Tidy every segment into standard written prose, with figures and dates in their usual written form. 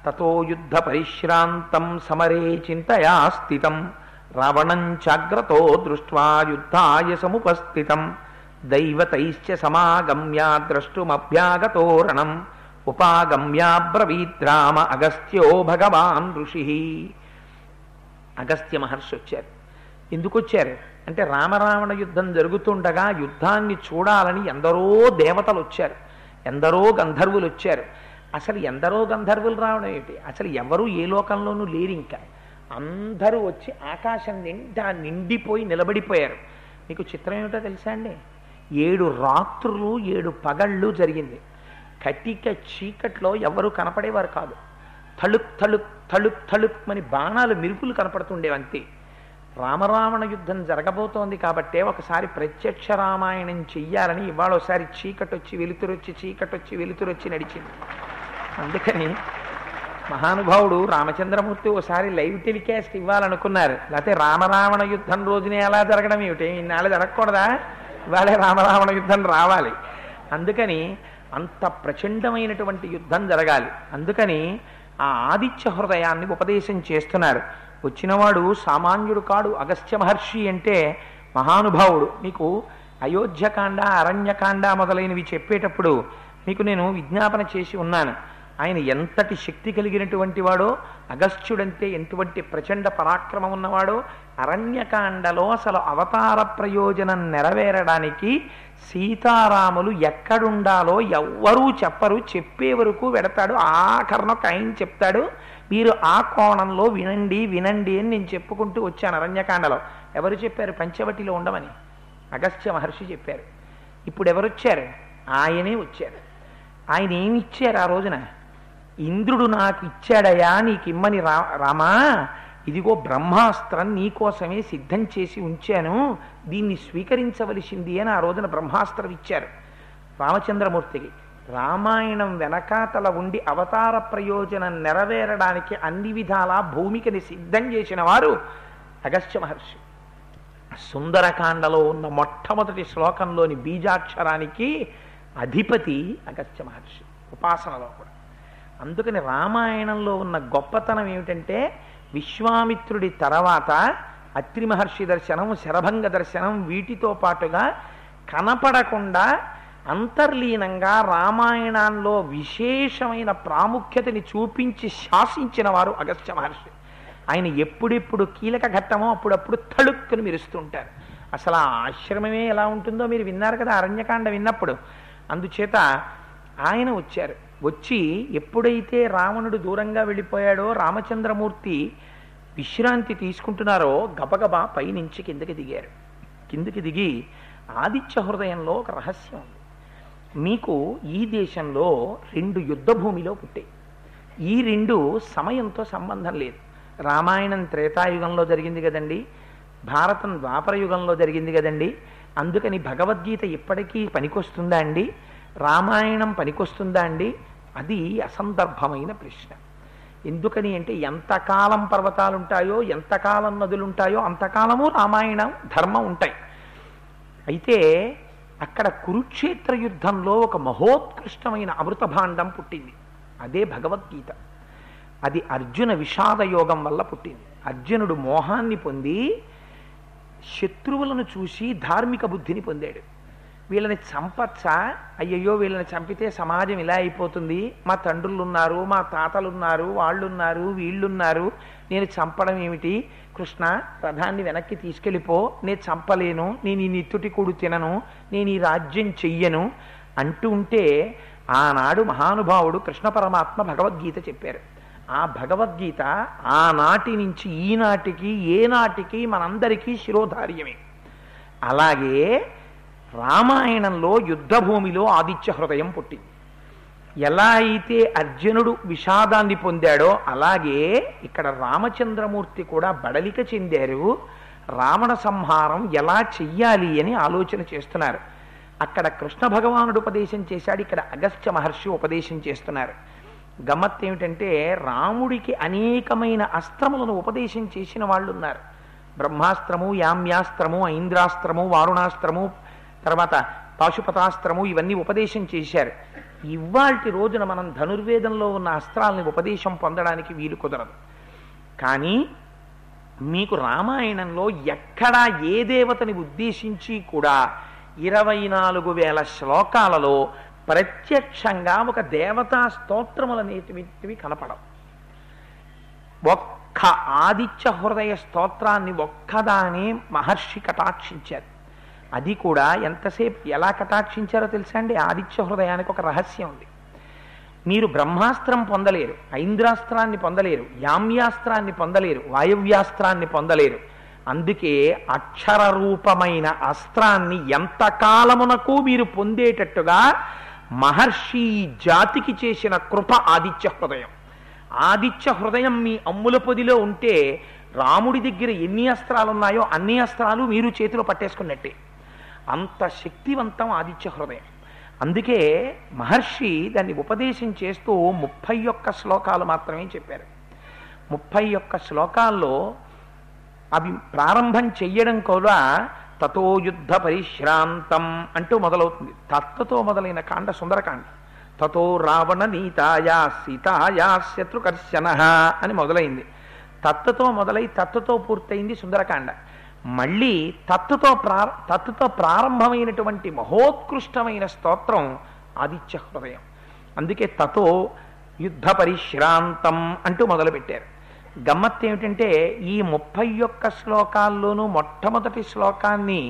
తతో యుద్ధ పరిశ్రాంతం సమరే చింతయా స్థితం రావణం చాగ్రతో దృష్ట్వా యుద్ధాయ సముపస్థితం దైవతైశ్చ సమాగమ్య ద్రష్టుమభ్యాగతోరణం ఉపాగమ్యాబ్రవీద్రామ అగస్త్యో భగవాన్ ఋషి. అగస్త్య మహర్షి వచ్చారు. ఎందుకు వచ్చారు అంటే రామరావణ యుద్ధం జరుగుతుండగా యుద్ధాన్ని చూడాలని ఎందరో దేవతలు వచ్చారు, ఎందరో గంధర్వులు వచ్చారు. అసలు ఎందరో గంధర్వులు రావడం ఏమిటి, అసలు ఎవరు ఏ లోకంలోనూ లేరు. ఇంకా అందరూ వచ్చి ఆకాశం నిండా నిండిపోయి నిలబడిపోయారు. మీకు చిత్రం ఏమిటో తెలుసా అండి? 7 రాత్రులు 7 పగళ్ళు జరిగింది. కటిక చీకట్లో ఎవరు కనపడేవారు కాదు. తళుక్ తళుక్ తళుక్ తళుక్ అని బాణాలు మెరుపులు కనపడుతుండేవి అంతే. రామరావణ యుద్ధం జరగబోతోంది కాబట్టే ఒకసారి ప్రత్యక్ష రామాయణం చెయ్యాలని ఇవాళ ఒకసారి చీకటొచ్చి వెలుతురొచ్చి చీకటొచ్చి వెలుతురొచ్చి నడిచింది. అందుకని మహానుభావుడు రామచంద్రమూర్తి ఓసారి లైవ్ టెలికాస్ట్ ఇవ్వాలనుకున్నారు. లేకపోతే రామరావణ యుద్ధం రోజునే ఎలా జరగడం ఏమిటి, ఇన్నాళ్ళు జరగకూడదా? ఇవాళే రామరావణ యుద్ధం రావాలి. అందుకని అంత ప్రచండమైనటువంటి యుద్ధం జరగాలి. అందుకని ఆ ఆదిత్య హృదయాన్ని ఉపదేశం చేస్తున్నారు. వచ్చినవాడు సామాన్యుడు కాడు. అగస్త్య మహర్షి అంటే మహానుభావుడు. మీకు అయోధ్యకాండ అరణ్యకాండ మొదలైనవి చెప్పేటప్పుడు మీకు నేను విజ్ఞాపన చేసి ఉన్నాను. ఆయన ఎంతటి శక్తి కలిగినటువంటి వాడో, అగస్త్యుడంతే ఎటువంటి ప్రచండ పరాక్రమం ఉన్నవాడో. అరణ్యకాండలో అసలు అవతార ప్రయోజనం నెరవేరడానికి సీతారాములు ఎక్కడుండాలో ఎవ్వరూ చెప్పరు, చెప్పే వరకు వెడతాడు. ఆఖరణ ఒక ఆయన చెప్తాడు, మీరు ఆ కోణంలో వినండి వినండి అని నేను చెప్పుకుంటూ వచ్చాను. అరణ్యకాండలో ఎవరు చెప్పారు? పంచవటిలో ఉండమని అగస్త్య మహర్షి చెప్పారు. ఇప్పుడు ఎవరు వచ్చారు? ఆయనే వచ్చారు. ఆయన ఏమి ఇచ్చారు ఆ రోజున? ఇంద్రుడు నాకు ఇచ్చాడయా నీకిమ్మని రామా, ఇదిగో బ్రహ్మాస్త్రం నీకోసమే సిద్ధం చేసి ఉంచాను, దీన్ని స్వీకరించవలసింది అని ఆ రోజున బ్రహ్మాస్త్రం ఇచ్చారు రామచంద్రమూర్తికి. రామాయణం వెనకాతల ఉండి అవతార ప్రయోజనం నెరవేరడానికి అన్ని విధాలా భూమికని సిద్ధం చేసిన వారు అగస్త్య మహర్షి. సుందరకాండలో ఉన్న మొట్టమొదటి శ్లోకంలోని బీజాక్షరానికి అధిపతి అగస్త్య మహర్షి, ఉపాసనలో కూడా. అందుకని రామాయణంలో ఉన్న గొప్పతనం ఏమిటంటే విశ్వామిత్రుడి తర్వాత అత్రి మహర్షి దర్శనం, శరభంగ దర్శనం, వీటితో పాటుగా కనపడకుండా అంతర్లీనంగా రామాయణంలో విశేషమైన ప్రాముఖ్యతని చూపించి శాసించిన వారు అగస్త్య మహర్షి. ఆయన ఎప్పుడెప్పుడు కీలక ఘట్టమో అప్పుడప్పుడు తళుక్కుని మెరుస్తుంటారు. అసలు ఆ ఆశ్రమమే ఎలా ఉంటుందో మీరు విన్నారు కదా అరణ్యకాండ విన్నప్పుడు. అందుచేత ఆయన వచ్చారు. వచ్చి ఎప్పుడైతే రావణుడు దూరంగా వెళ్ళిపోయాడో రామచంద్రమూర్తి విశ్రాంతి తీసుకుంటున్నారో గబగబా పైనుంచి కిందకి దిగారు. కిందకి దిగి ఆదిత్య హృదయంలో ఒక రహస్యం ఉంది. మీకు ఈ దేశంలో 2 యుద్ధ భూమిలో పుట్టాయి. ఈ 2 సమయంతో సంబంధం లేదు. రామాయణం త్రేతాయుగంలో జరిగింది కదండి, భారతం ద్వాపర యుగంలో జరిగింది కదండి. అందుకని భగవద్గీత ఇప్పటికీ పనికొస్తుందా అండి, రామాయణం పనికొస్తుందా అండి? అది అసందర్భమైన ప్రశ్న. ఎందుకని అంటే ఎంతకాలం పర్వతాలు ఉంటాయో, ఎంతకాలం నదులుంటాయో అంతకాలము రామాయణం ధర్మం ఉంటాయి. అయితే అక్కడ కురుక్షేత్ర యుద్ధంలో ఒక మహోత్కృష్టమైన అమృత భాండం పుట్టింది, అదే భగవద్గీత. అది అర్జున విషాద యోగం వల్ల పుట్టింది. అర్జునుడు మోహాన్ని పొంది శత్రువులను చూసి ధార్మిక బుద్ధిని పొందాడు. వీళ్ళని చంపచ్చా, అయ్యయ్యో వీళ్ళని చంపితే సమాజం ఇలా అయిపోతుంది, మా తండ్రులున్నారు, మా తాతలున్నారు, వాళ్ళున్నారు, వీళ్ళున్నారు, నేను చంపడం ఏమిటి, కృష్ణ రథాన్ని వెనక్కి తీసుకెళ్ళిపో, నేను చంపలేను, నేను ఈ నిత్తుటి కూడు తినను, నేను ఈ రాజ్యం చెయ్యను అంటూ ఉంటే ఆనాడు మహానుభావుడు కృష్ణ పరమాత్మ భగవద్గీత చెప్పారు. ఆ భగవద్గీత ఆనాటి నుంచి ఈనాటికి ఏనాటికి మనందరికీ శిరోధార్యమే. అలాగే రామాయణంలో యుద్ధభూమిలో ఆదిత్య హృదయం పుట్టింది. ఎలా అయితే అర్జునుడు విషాదాన్ని పొందాడో అలాగే ఇక్కడ రామచంద్రమూర్తి కూడా బడలిక చెందారు. రావణ సంహారం ఎలా చెయ్యాలి అని ఆలోచన చేస్తున్నారు. అక్కడ కృష్ణ భగవానుడు ఉపదేశం చేశాడు, ఇక్కడ అగస్త్య మహర్షి ఉపదేశం చేస్తున్నారు. గమ్మత్ ఏమిటంటే రాముడికి అనేకమైన అస్త్రములను ఉపదేశం చేసిన వాళ్ళు ఉన్నారు. బ్రహ్మాస్త్రము, యామ్యాస్త్రము, ఐంద్రాస్త్రము, వారుణాస్త్రము, తర్వాత పాశుపతాస్త్రము ఇవన్నీ ఉపదేశం చేశారు. ఇవాల్టి రోజున మనం ధనుర్వేదంలో ఉన్న అస్త్రాలని ఉపదేశం పొందడానికి వీలు కుదరదు. కానీ మీకు రామాయణంలో ఎక్కడా ఏ దేవతని ఉద్దేశించి కూడా 24,000 శ్లోకాలలో ప్రత్యక్షంగా ఒక దేవతా స్తోత్రములనేటివి కనపడవు. ఒక్క ఆదిత్య హృదయ స్తోత్రాన్ని ఒక్కదానే మహర్షి కటాక్షించారు. అది కూడా ఎంతసేపు ఎలా కటాక్షించారో తెలుసా అండి? ఆదిత్య హృదయానికి ఒక రహస్యం ఉంది. మీరు బ్రహ్మాస్త్రం పొందలేరు, ఐంద్రాస్త్రాన్ని పొందలేరు, యామ్యాస్త్రాన్ని పొందలేరు, వాయవ్యాస్త్రాన్ని పొందలేరు. అందుకే అక్షర రూపమైన అస్త్రాన్ని ఎంతకాలమునకు మీరు పొందేటట్టుగా మహర్షి జాతికి చేసిన కృప ఆదిత్య హృదయం. ఆదిత్య హృదయం మీ అమ్ముల పొదిలో ఉంటే రాముడి దగ్గర ఎన్ని అస్త్రాలు ఉన్నాయో అన్ని అస్త్రాలు మీరు చేతిలో పట్టేసుకున్నట్టే. అంత శక్తివంతం ఆదిత్య హృదయం. అందుకే మహర్షి దాన్ని ఉపదేశం చేస్తూ 31 శ్లోకాలు మాత్రమే చెప్పారు. 31 శ్లోకాల్లో అవి ప్రారంభం చెయ్యడం కూడా తతో యుద్ధ పరిశ్రాంతం అంటూ మొదలవుతుంది. తత్తుతో మొదలైన కాండ సుందరకాండ. తతో రావణ నీతాయా సీతాయా శత్రుకర్షణ అని మొదలైంది. తత్తుతో మొదలై తత్తుతో పూర్తయింది సుందరకాండ. మళ్ళీ తత్తుతో ప్రారంభమైనటువంటి మహోత్కృష్టమైన స్తోత్రం ఆదిత్య హృదయం. అందుకే తతో యుద్ధ పరిశ్రాంతం అంటూ మొదలుపెట్టారు. గమ్మత్తు ఏమిటంటే ఈ 31 శ్లోకాల్లోనూ మొట్టమొదటి శ్లోకాన్ని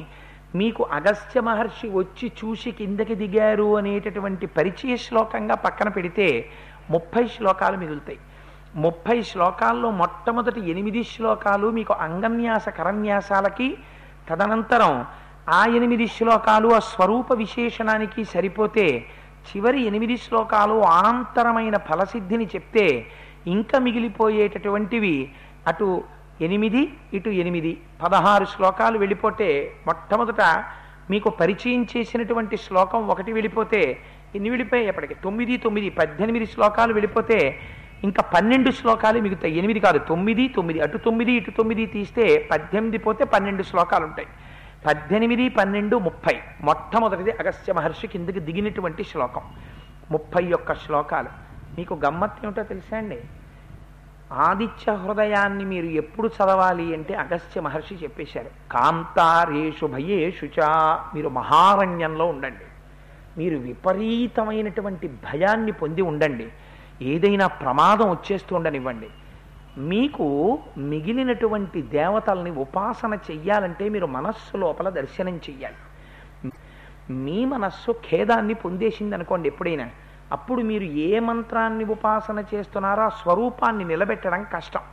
మీకు అగస్త్య మహర్షి వచ్చి చూసి కిందకి దిగారు అనేటటువంటి పరిచయ శ్లోకంగా పక్కన పెడితే 30 శ్లోకాలు మిగులుతాయి. 30 శ్లోకాల్లో మొట్టమొదటి 8 శ్లోకాలు మీకు అంగన్యాస కరన్యాసాలకి, తదనంతరం ఆ 8 శ్లోకాలు ఆ స్వరూప విశేషణానికి సరిపోతే చివరి 8 శ్లోకాలు అనంతరమైన ఫలసిద్ధిని చెప్తే ఇంకా మిగిలిపోయేటటువంటివి అటు 8 ఇటు 8 16 శ్లోకాలు వెళ్ళిపోతే మొట్టమొదట మీకు పరిచయం చేసినటువంటి శ్లోకం ఒకటి వెళ్ళిపోతే ఎన్ని వెళ్ళిపోయేప్పటికి 9 9 18 శ్లోకాలు వెళ్ళిపోతే ఇంకా 12 శ్లోకాలు మిగుతాయి. 8 కాదు 9 9 అటు 9 ఇటు 9 తీస్తే 18 పోతే 12 శ్లోకాలు ఉంటాయి. 18 12 30. మొట్టమొదటిది అగస్త్య మహర్షి కిందకి దిగినటువంటి శ్లోకం 31 శ్లోకాలు. మీకు గమ్మత్తు ఏమిటో తెలుసా అండి? ఆదిత్య హృదయాన్ని మీరు ఎప్పుడు చదవాలి అంటే అగస్త్య మహర్షి చెప్పేశారు. కాంతారేషు భయేషు చ. మీరు మహారణ్యంలో ఉండండి, మీరు విపరీతమైనటువంటి భయాన్ని పొంది ఉండండి, ఏదైనా ప్రమాదం వచ్చేస్తూ ఉండనివ్వండి. మీకు మిగిలినటువంటి దేవతల్ని ఉపాసన చెయ్యాలంటే మీరు మనస్సు లోపల దర్శనం చెయ్యాలి. మీ మనస్సు ఖేదాన్ని పొందేసింది అనుకోండి ఎప్పుడైనా, అప్పుడు మీరు ఏ మంత్రాన్ని ఉపాసన చేస్తున్నారో ఆ స్వరూపాన్ని నిలబెట్టడం కష్టం.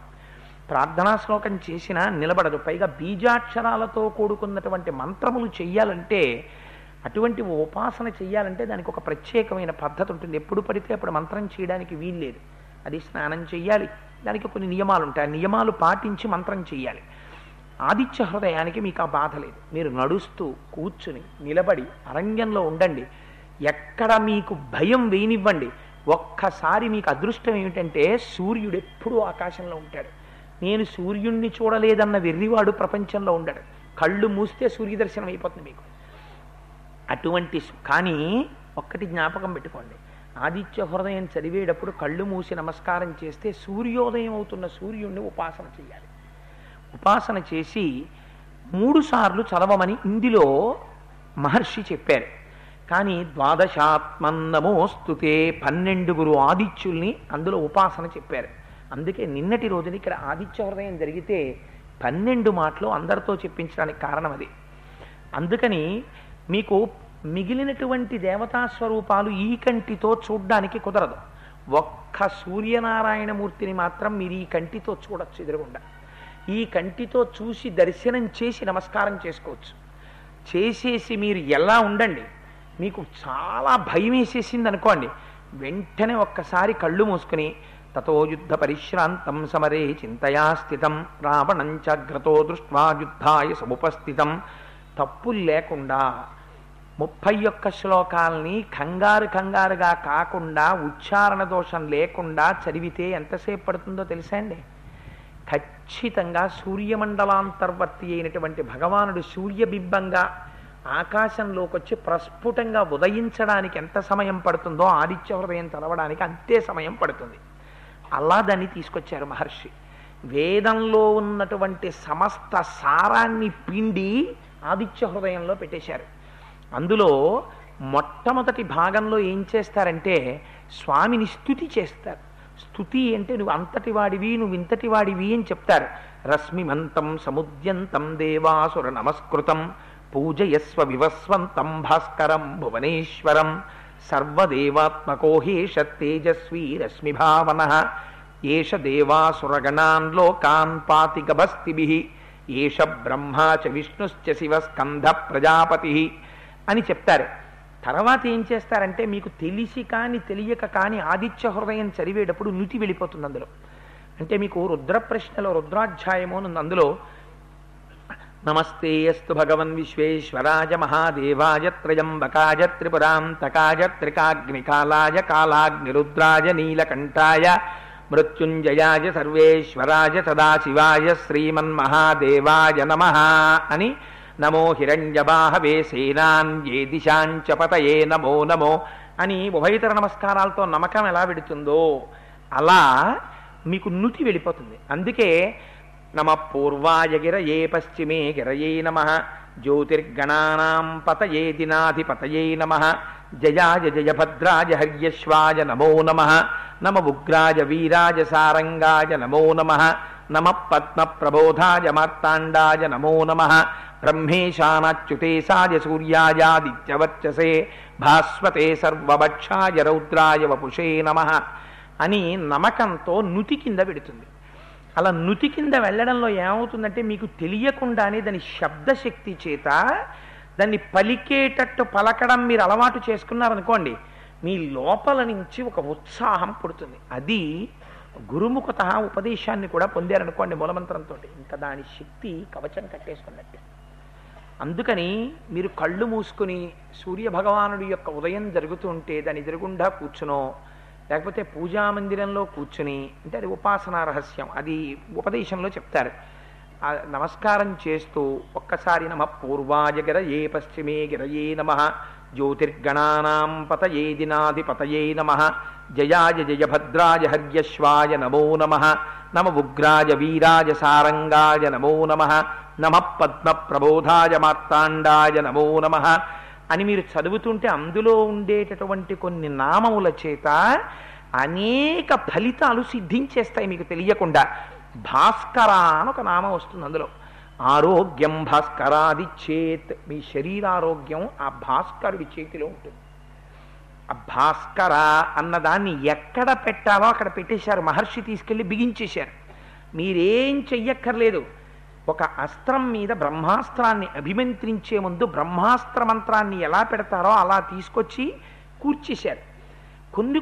ప్రార్థనా శ్లోకం చేసినా నిలబడదు. పైగా బీజాక్షరాలతో కూడుకున్నటువంటి మంత్రములు చెయ్యాలంటే, అటువంటి ఉపాసన చెయ్యాలంటే దానికి ఒక ప్రత్యేకమైన పద్ధతి ఉంటుంది. ఎప్పుడు పడితే అప్పుడు మంత్రం చేయడానికి వీల్లేదు. అది స్నానం చెయ్యాలి, దానికి కొన్ని నియమాలు ఉంటాయి. ఆ నియమాలు పాటించి మంత్రం చెయ్యాలి. ఆదిత్య హృదయానికి మీకు ఆ బాధ లేదు. మీరు నడుస్తూ కూర్చుని నిలబడి అరణ్యంలో ఉండండి, ఎక్కడ మీకు భయం వేయనివ్వండి. ఒక్కసారి మీకు అదృష్టం ఏమిటంటే సూర్యుడు ఎప్పుడూ ఆకాశంలో ఉంటాడు. నేను సూర్యుణ్ణి చూడలేదన్న వెర్రివాడు ప్రపంచంలో ఉండడు. కళ్ళు మూస్తే సూర్యదర్శనం అయిపోతుంది మీకు. కానీ ఒక్కటి జ్ఞాపకం పెట్టుకోండి, ఆదిత్య హృదయం చదివేటప్పుడు కళ్ళు మూసి నమస్కారం చేస్తే సూర్యోదయం అవుతున్న సూర్యుణ్ణి ఉపాసన చేయాలి. ఉపాసన చేసి 3 సార్లు చదవమని ఇందులో మహర్షి చెప్పారు. కానీ 12 12 ఆదిత్యుల్ని అందులో ఉపాసన చెప్పారు. అందుకే నిన్నటి రోజున ఇక్కడ ఆదిత్య హృదయం జరిగితే 12 మాటలు అందరితో చెప్పించడానికి కారణం అది. అందుకని మీకు మిగిలినటువంటి దేవతా స్వరూపాలు ఈ కంటితో చూడ్డానికి కుదరదు. ఒక్క సూర్యనారాయణమూర్తిని మాత్రం మీరు ఈ కంటితో చూడొచ్చు ఎదురుగుండా. ఈ కంటితో చూసి దర్శనం చేసి నమస్కారం చేసుకోవచ్చు. చేసేసి మీరు ఎలా ఉండండి, మీకు చాలా భయం వేసేసింది అనుకోండి, వెంటనే ఒక్కసారి కళ్ళు మూసుకుని తతో యుద్ధ పరిశ్రాంతం సమరే చింతయా స్థితం రావణంచాగ్రతో దృష్ట్వా యుద్ధాయ సముపస్థితం. తప్పులు లేకుండా 31 శ్లోకాలని కంగారుగా కాకుండా ఉచ్చారణ దోషం లేకుండా చదివితే ఎంతసేపు పడుతుందో తెలుసా అండి? ఖచ్చితంగా సూర్యమండలాంతర్వర్తి అయినటువంటి భగవానుడు సూర్యబింబంగా ఆకాశంలోకి వచ్చి ప్రస్ఫుటంగా ఉదయించడానికి ఎంత సమయం పడుతుందో ఆదిత్య హృదయం చదవడానికి అంతే సమయం పడుతుంది. అలా దాన్ని తీసుకొచ్చారు మహర్షి. వేదంలో ఉన్నటువంటి సమస్త సారాన్ని పిండి ఆదిత్య హృదయంలో పెట్టేశారు. అందులో మొట్టమొదటి భాగంలో ఏం చేస్తారంటే స్వామిని స్తుతి చేస్తారు. స్తుతి అంటే నువ్వు అంతటి వాడివి, నువ్వు ఇంతటి వాడివి అని చెప్తారు. రశ్మిమంతం సముద్యంతం దేవాసుర నమస్కృతం పూజయస్వ వివస్వంతం భాస్కరం భువనేశ్వరం సర్వదేవాత్మకోహేష తేజస్వీ రశ్మిభావన ఏష దేవాసురగణాన్ లోకాన్ పాతి గభస్తిభిః ఏష బ్రహ్మా చ విష్ణుశ్చ శివ స్కంధ ప్రజాపతి అని చెప్తారు. తర్వాత ఏం చేస్తారంటే మీకు తెలిసి కానీ తెలియక కానీ ఆదిత్య హృదయం చదివేటప్పుడు నుతి వెళ్ళిపోతుంది అందులో. అంటే మీకు రుద్ర ప్రశ్నలో రుద్రాధ్యాయము అని ఉంది. అందులో నమస్తే అస్తు భగవన్ విశ్వేశ్వరాయ మహాదేవాయ త్రయంబకాయ త్రిపురాంతకాయ త్రికాగ్నికాలాయ కాలాగ్నిరుద్రాయ నీలకంఠాయ మృత్యుంజయాయ సర్వేశ్వరాయ సదాశివాయ శ్రీమన్మహాదేవాయ నమః అని నమో హిరణ్యబాహవే సేనాన్యే దిశాంచ పతయే నమో నమో అని ఉభయతర నమస్కారాలతో నమకం ఎలా పెడుతుందో అలా మీకు నుతి వెళ్ళిపోతుంది. అందుకే నమ పూర్వాయ గిరయే పశ్చిమే గిరయే నమః జ్యోతిర్గణానాం పతయే దినాధిపతయే నమః జయాయ జయభద్రాయ హర్యశ్వాయ నమో నమః నమ ఉగ్రాయ వీరాయ సారంగాయ నమో నమః నమ పద్మప్రబోధాయ మార్తాండాయ నమో నమః బ్రహ్మేశానాచ్యుతేశాయ సూర్యాయాదిత్యవర్చసే భాస్వతే సర్వభక్షాయ రౌద్రాయ వపుషే నమః అని నమకంతో నుతి కింద పెడుతుంది. అలా నుతి కింద వెళ్ళడంలో ఏమవుతుందంటే మీకు తెలియకుండానే దాని శబ్దశక్తి చేత దాన్ని పలికేటట్టు పలకడం మీరు అలవాటు చేసుకున్నారనుకోండి, మీ లోపల నుంచి ఒక ఉత్సాహం పుడుతుంది. అది గురుముఖత ఉపదేశాన్ని కూడా పొందారనుకోండి మూలమంత్రంతో, ఇంకా దాని శక్తి కవచం కట్టేసుకున్నట్టే. అందుకని మీరు కళ్ళు మూసుకుని సూర్యభగవానుడి యొక్క ఉదయం జరుగుతూ ఉంటే దాని ఎదురుగుండా కూర్చునో లేకపోతే పూజామందిరంలో కూర్చుని, అంటే అది ఉపాసనా రహస్యం, అది ఉపదేశంలో చెప్తారు. నమస్కారం చేస్తూ ఒక్కసారి నమ పూర్వాయ గిరయే పశ్చిమే గిరయే నమః జ్యోతిర్గణానాం పతయే దినాధిపతయే నమః జయాయ జయభద్రాయ హర్యశ్వాయ నమో నమః నమ ఉగ్రాయ వీరాయ సారంగాయ నమో నమః నమ పద్మప్రబోధాయ మార్తాండాయ నమో నమః అని మీరు చదువుతుంటే అందులో ఉండేటటువంటి కొన్ని నామముల చేత అనేక ఫలితాలు సిద్ధించేస్తాయి మీకు తెలియకుండా. భాస్కర అని ఒక నామం వస్తుంది అందులో. ఆరోగ్యం భాస్కరాది చేత్, మీ శరీరారోగ్యం ఆ భాస్కరుడి చేతిలో ఉంటుంది. ఆ భాస్కర అన్నదాన్ని ఎక్కడ పెట్టాలో అక్కడ పెట్టేశారు. మహర్షి తీసుకెళ్ళి బిగించేశారు. మీరేం చెయ్యక్కర్లేదు. ఒక అస్త్రం మీద బ్రహ్మాస్త్రాన్ని అభిమంత్రించే ముందు బ్రహ్మాస్త్ర మంత్రాన్ని ఎలా పెడతారో అలా తీసుకొచ్చి కూర్చేశారు.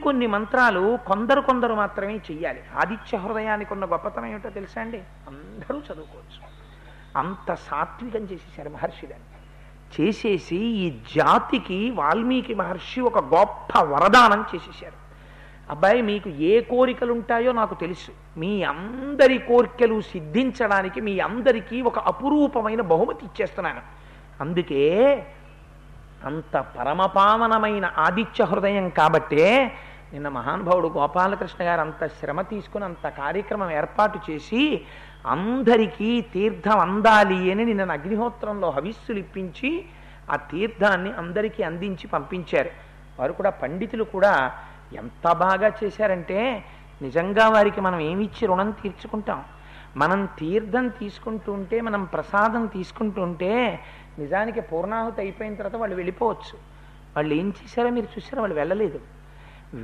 కొన్ని మంత్రాలు కొందరు మాత్రమే చెయ్యాలి. ఆదిత్య హృదయానికి ఉన్న గొప్పతనం ఏమిటో తెలుసా అండి? అందరూ చదువుకోవచ్చు. అంత సాత్వికం చేసేసారు మహర్షి. దాన్ని చేసేసి ఈ జాతికి వాల్మీకి మహర్షి ఒక గొప్ప వరదానం చేసేసారు. అబ్బాయి మీకు ఏ కోరికలు ఉంటాయో నాకు తెలుసు, మీ అందరి కోరికలు సిద్ధించడానికి మీ అందరికీ ఒక అపురూపమైన బహుమతి ఇచ్చేస్తున్నాను. అందుకే అంత పరమపావనమైన ఆదిత్య హృదయం కాబట్టే నిన్న మహానుభావుడు గోపాలకృష్ణ గారు అంత శ్రమ తీసుకుని అంత కార్యక్రమం ఏర్పాటు చేసి అందరికీ తీర్థం అందాలి అని నిన్న అగ్నిహోత్రంలో హవిస్సులు ఇప్పించి ఆ తీర్థాన్ని అందరికీ అందించి పంపించారు. వారు కూడా పండితులు కూడా ఎంత బాగా చేశారంటే నిజంగా వారికి మనం ఏమిచ్చి రుణం తీర్చుకుంటాం. మనం తీర్థం తీసుకుంటూ ఉంటే, మనం ప్రసాదం తీసుకుంటూ ఉంటే నిజానికి పూర్ణాహుతి అయిపోయిన తర్వాత వాళ్ళు వెళ్ళిపోవచ్చు. వాళ్ళు ఏం చేశారో మీరు చూసారో, వాళ్ళు వెళ్ళలేదు.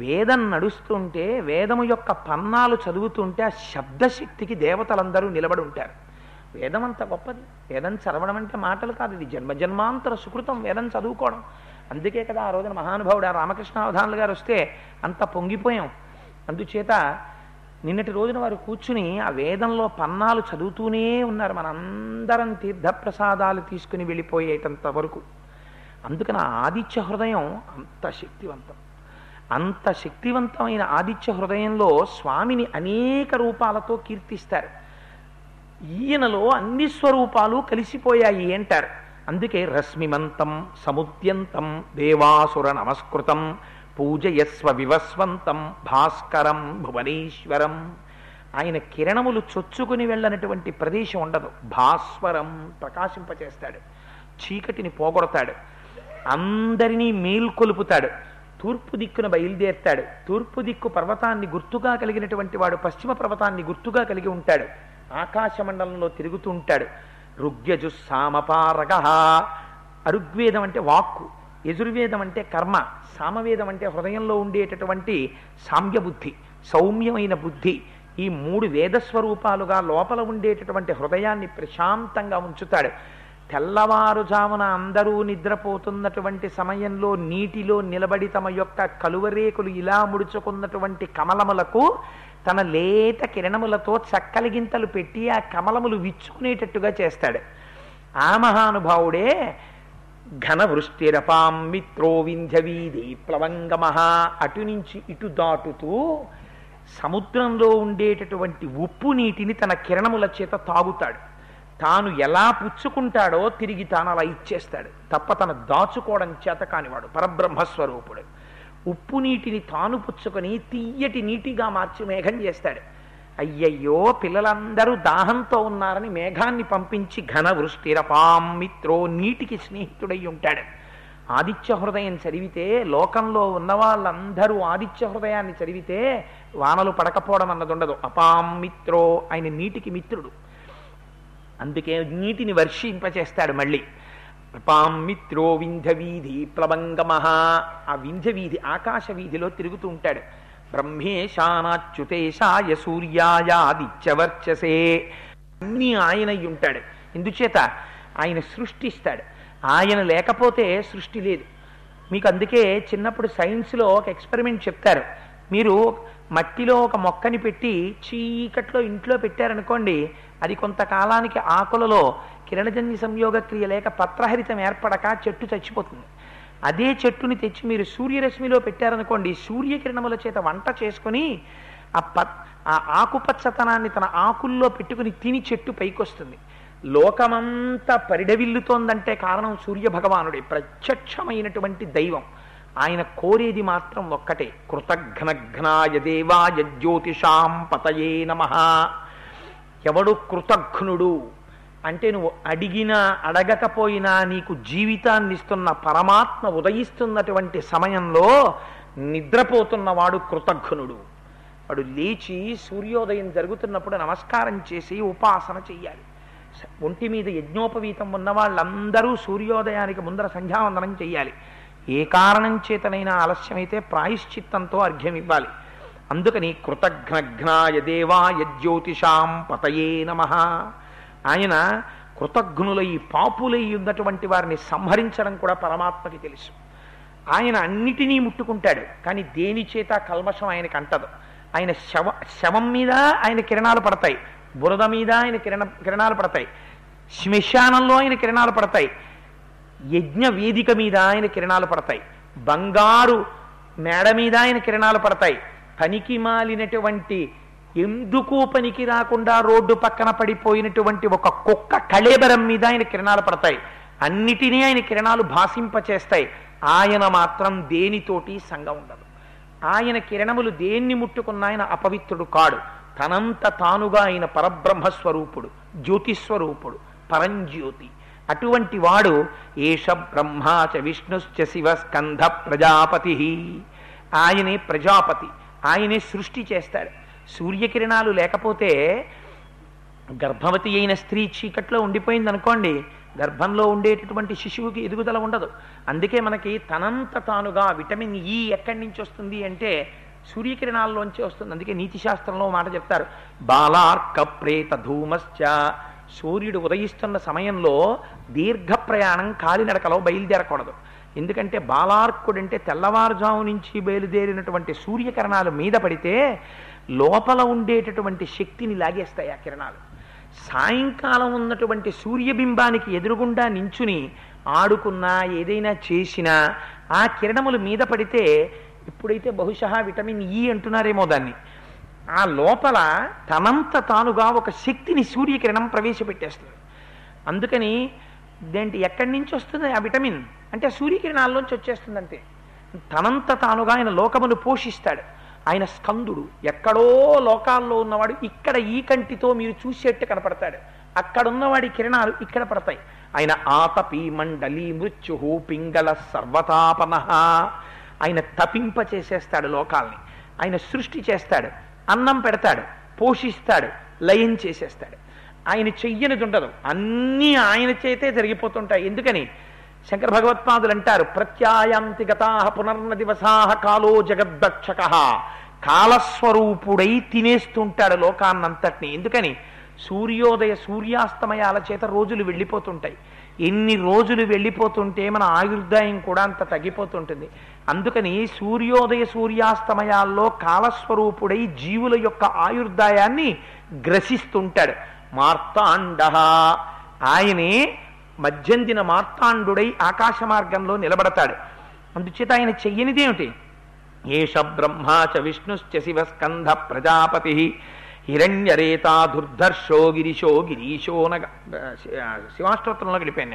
వేదం నడుస్తుంటే వేదము యొక్క పన్నాలు చదువుతుంటే ఆ శబ్దశక్తికి దేవతలందరూ నిలబడి ఉంటారు. వేదం అంత గొప్పది. వేదం చదవడం అంటే మాటలు కాదు, ఇది జన్మజన్మాంతర సుకృతం వేదం చదువుకోవడం. అందుకే కదా ఆ రోజున మహానుభావుడు రామకృష్ణ అవధానులు గారు వస్తే అంత పొంగిపోయాం. అందుచేత నిన్నటి రోజున వారు కూర్చుని ఆ వేదంలో పన్నాలు చదువుతూనే ఉన్నారు. మనందరం తీర్థప్రసాదాలు తీసుకుని వెళ్ళిపోయేటంత వరకు. అందుకని ఆదిత్య హృదయం అంత శక్తివంతం. అంత శక్తివంతమైన ఆదిత్య హృదయంలో స్వామిని అనేక రూపాలతో కీర్తిస్తారు. ఈయనలో అన్ని స్వరూపాలు కలిసిపోయాయి అంటారు. అందుకే రశ్మిమంతం సముద్యంతం దేవాసుర నమస్కృతం పూజయస్వ వివస్వంతం భాస్కరం భువనేశ్వరం. ఆయన కిరణములు చొచ్చుకుని వెళ్ళనటువంటి ప్రదేశం ఉండదు. భాస్వరం, ప్రకాశింపచేస్తాడు, చీకటిని పోగొడతాడు, అందరినీ మేల్కొలుపుతాడు. తూర్పు దిక్కున బయలుదేరుతాడు. తూర్పు దిక్కు పర్వతాన్ని గుర్తుగా కలిగినటువంటి వాడు పశ్చిమ పర్వతాన్ని గుర్తుగా కలిగి ఉంటాడు. ఆకాశమండలంలో తిరుగుతూ ఉంటాడు. ఋగ్యజుస్సామపారగ. అరుగ్వేదం అంటే వాక్కు, యజుర్వేదం అంటే కర్మ, సామవేదం అంటే హృదయంలో ఉండేటటువంటి సామ్యబుద్ధి, సౌమ్యమైన బుద్ధి. ఈ మూడు వేదస్వరూపాలుగా లోపల ఉండేటటువంటి హృదయాన్ని ప్రశాంతంగా ఉంచుతాడు. తెల్లవారుజామున అందరూ నిద్రపోతున్నటువంటి సమయంలో నీటిలో నిలబడి తమ యొక్క కలువరేకులు ఇలా ముడుచుకున్నటువంటి కమలములకు తన లేత కిరణములతో చక్కలిగింతలు పెట్టి ఆ కమలములు విచ్చుకునేటట్టుగా చేస్తాడు. ఆ మహానుభావుడే ఘనవృష్టిరపాం మిత్రో వింధ్యవీధి ప్లవంగమహ. అటు నుంచి ఇటు దాటుతూ సముద్రంలో ఉండేటటువంటి ఉప్పు నీటిని తన కిరణముల చేత తాగుతాడు. తాను ఎలా పుచ్చుకుంటాడో తిరిగి తాను అలా ఇచ్చేస్తాడు. తప్ప తన దాచుకోవడం చేత కానివాడు పరబ్రహ్మస్వరూపుడు. ఉప్పు నీటిని తాను పుచ్చుకొని తీయటి నీటిగా మార్చి మేఘం చేస్తాడు. అయ్యయ్యో, పిల్లలందరూ దాహంతో ఉన్నారని మేఘాన్ని పంపించి ఘనవృష్టిరపాం మిత్రో, నీటికి స్నేహితుడై ఉంటాడు. ఆదిత్య హృదయం చదివితే, లోకంలో ఉన్న వాళ్ళందరూ ఆదిత్య హృదయాన్ని చదివితే వానలు పడకపోవడం అన్నది ఉండదు. అపాం మిత్రో, ఆయన నీటికి మిత్రుడు. అందుకే నీటిని వర్షింపచేస్తాడు. మళ్ళీ అపాం మిత్రో వింధ్యవీధి ప్లవంగమహ. ఆ వింధ్యవీధి ఆకాశ వీధిలో తిరుగుతూ ఉంటాడు. బ్రహ్మేశానాచ్యుతేశాయ సూర్యాయ ఆదిత్యవర్చసే. అన్నీ ఆయనయ్యి ఉంటాడు. ఎందుచేత ఆయన సృష్టిస్తాడు. ఆయన లేకపోతే సృష్టి లేదు. మీకు అందుకే చిన్నప్పుడు సైన్స్లో ఒక ఎక్స్పెరిమెంట్ చెప్తారు. మీరు మట్టిలో ఒక మొక్కని పెట్టి చీకట్లో ఇంట్లో పెట్టారనుకోండి, అది కొంతకాలానికి ఆకులలో కిరణజన్య సంయోగ క్రియ లేక పత్రహరితం ఏర్పడక చెట్టు చచ్చిపోతుంది. అదే చెట్టుని తెచ్చి మీరు సూర్యరశ్మిలో పెట్టారనుకోండి, సూర్యకిరణముల చేత వంట చేసుకుని ఆ ఆకుపచ్చతనాన్ని తన ఆకుల్లో పెట్టుకుని తిని చెట్టు పైకొస్తుంది. లోకమంతా పరిడవిల్లుతోందంటే కారణం సూర్యభగవానుడే, ప్రత్యక్షమైనటువంటి దైవం. ఆయన కోరేది మాత్రం ఒక్కటే, కృతఘ్నఘ్నాయ దేవాయ జ్యోతిషాం పతయే నమః. ఎవడు కృతఘ్నుడు అంటే, నువ్వు అడిగినా అడగకపోయినా నీకు జీవితాన్ని ఇస్తున్న పరమాత్మ ఉదయిస్తున్నటువంటి సమయంలో నిద్రపోతున్నవాడు కృతఘ్నుడు. వాడు లేచి సూర్యోదయం జరుగుతున్నప్పుడు నమస్కారం చేసి ఉపాసన చెయ్యాలి. ఒంటి మీద యజ్ఞోపవీతం ఉన్న వాళ్ళందరూ సూర్యోదయానికి ముందర సంధ్యావందనం చెయ్యాలి. ఏ కారణం చేతనైనా ఆలస్యమైతే ప్రాయశ్చిత్తంతో అర్ఘ్యం ఇవ్వాలి. అందుకని కృతఘ్నఘ్నాయ దేవాయ జ్యోతిషాం పతయే నమః. ఆయన కృతఘ్నులై పాపులై ఉన్నటువంటి వారిని సంహరించడం కూడా పరమాత్మకి తెలుసు. ఆయన అన్నిటినీ ముట్టుకుంటాడు, కానీ దేని చేత కల్మషం ఆయనకు అంటదు. ఆయన శవం మీద ఆయన కిరణాలు పడతాయి, బురద మీద ఆయన కిరణాలు పడతాయి, శ్మశానంలో ఆయన కిరణాలు పడతాయి, యజ్ఞ వేదిక మీద ఆయన కిరణాలు పడతాయి, బంగారు మేడ మీద ఆయన కిరణాలు పడతాయి, పనికి మాలినటువంటి ఎందుకు పనికి రాకుండా రోడ్డు పక్కన పడిపోయినటువంటి ఒక కుక్క కళేబరం మీద ఆయన కిరణాలు పడతాయి. అన్నిటినీ ఆయన కిరణాలు భాసింపచేస్తాయి. ఆయన మాత్రం దేనితోటి సంగం ఉండదు. ఆయన కిరణములు దేన్ని ముట్టుకున్న ఆయన అపవిత్రుడు కాడు. తనంత తానుగా ఆయన పరబ్రహ్మస్వరూపుడు, జ్యోతిస్వరూపుడు, పరంజ్యోతి. అటువంటి వాడు ఏష బ్రహ్మాచ విష్ణుశ్చ శివ స్కంధ ప్రజాపతి. ఆయనే ప్రజాపతి, ఆయనే సృష్టి చేస్తాడు. సూర్యకిరణాలు లేకపోతే గర్భవతి అయిన స్త్రీ చీకట్లో ఉండిపోయింది అనుకోండి, గర్భంలో ఉండేటటువంటి శిశువుకి ఎదుగుదల ఉండదు. అందుకే మనకి తనంత తానుగా విటమిన్ ఈ ఎక్కడి నుంచి వస్తుంది అంటే సూర్యకిరణాల్లోంచి వస్తుంది. అందుకే నీతి శాస్త్రంలో మాట చెప్తారు, బాలార్క ప్రేత ధూమశ్చ. సూర్యుడు ఉదయిస్తున్న సమయంలో దీర్ఘ ప్రయాణం కాలినడకలో బయలుదేరకూడదు. ఎందుకంటే బాలార్కుడు అంటే తెల్లవారుజాము నుంచి బయలుదేరినటువంటి సూర్యకిరణాలు మీద పడితే లోపల ఉండేటటువంటి శక్తిని లాగేస్తాయి ఆ కిరణాలు. సాయంకాలం ఉన్నటువంటి సూర్యబింబానికి ఎదురుగుండా నించుని ఆడుకున్నా ఏదైనా చేసినా ఆ కిరణములు మీద పడితే, ఇప్పుడైతే బహుశా విటమిన్ ఈ అంటున్నారేమో దాన్ని, ఆ లోపల తనంత తానుగా ఒక శక్తిని సూర్యకిరణం ప్రవేశపెట్టేస్తుంది. అందుకని ఇదేంటి ఎక్కడి నుంచి వస్తుంది ఆ విటమిన్ అంటే సూర్యకిరణాల్లోంచి వచ్చేస్తుంది అంతే. తనంత తానుగా ఆయన లోకమును పోషిస్తాడు. ఆయన స్కందుడు, ఎక్కడో లోకాల్లో ఉన్నవాడు ఇక్కడ ఈ కంటితో మీరు చూసేట్టు కనపడతాడు, అక్కడున్నవాడి కిరణాలు ఇక్కడ పడతాయి. ఆయన ఆతపి మండలి మృత్యు పింగళ సర్వతాపన, ఆయన తపింప చేసేస్తాడు లోకాల్ని. ఆయన సృష్టి చేస్తాడు, అన్నం పెడతాడు, పోషిస్తాడు, లయం చేసేస్తాడు. ఆయన చెయ్యనిది ఉండదు, అన్నీ ఆయన చేతే జరిగిపోతుంటాయి. ఎందుకని శంకర భగవత్పాదులు అంటారు, ప్రత్యాయాంతి గతా పునర్న దివసా కాలో జగద్దక్షక, కాలస్వరూపుడై తినేస్తుంటాడు లోకాన్నంతటిని. ఎందుకని సూర్యోదయ సూర్యాస్తమయాల చేత రోజులు వెళ్ళిపోతుంటాయి. ఎన్ని రోజులు వెళ్ళిపోతుంటే మన ఆయుర్దాయం కూడా అంత తగ్గిపోతుంటుంది. అందుకని సూర్యోదయ సూర్యాస్తమయాల్లో కాలస్వరూపుడై జీవుల యొక్క ఆయుర్దాయాన్ని గ్రసిస్తుంటాడు. మార్తాండ, ఆయనే మధ్యందిన మార్తాండుడై ఆకాశ మార్గంలో నిలబడతాడు. అందుచేత ఆయన చెయ్యనిదేమిటి? ఏష బ్రహ్మా చ విష్ణుశ్చ శివస్కంధ ప్రజాపతి హిరణ్యరేతా దుర్ధర్షో గిరిశో గిరీశో నగ. శివాష్టోత్రంలో గడిపాను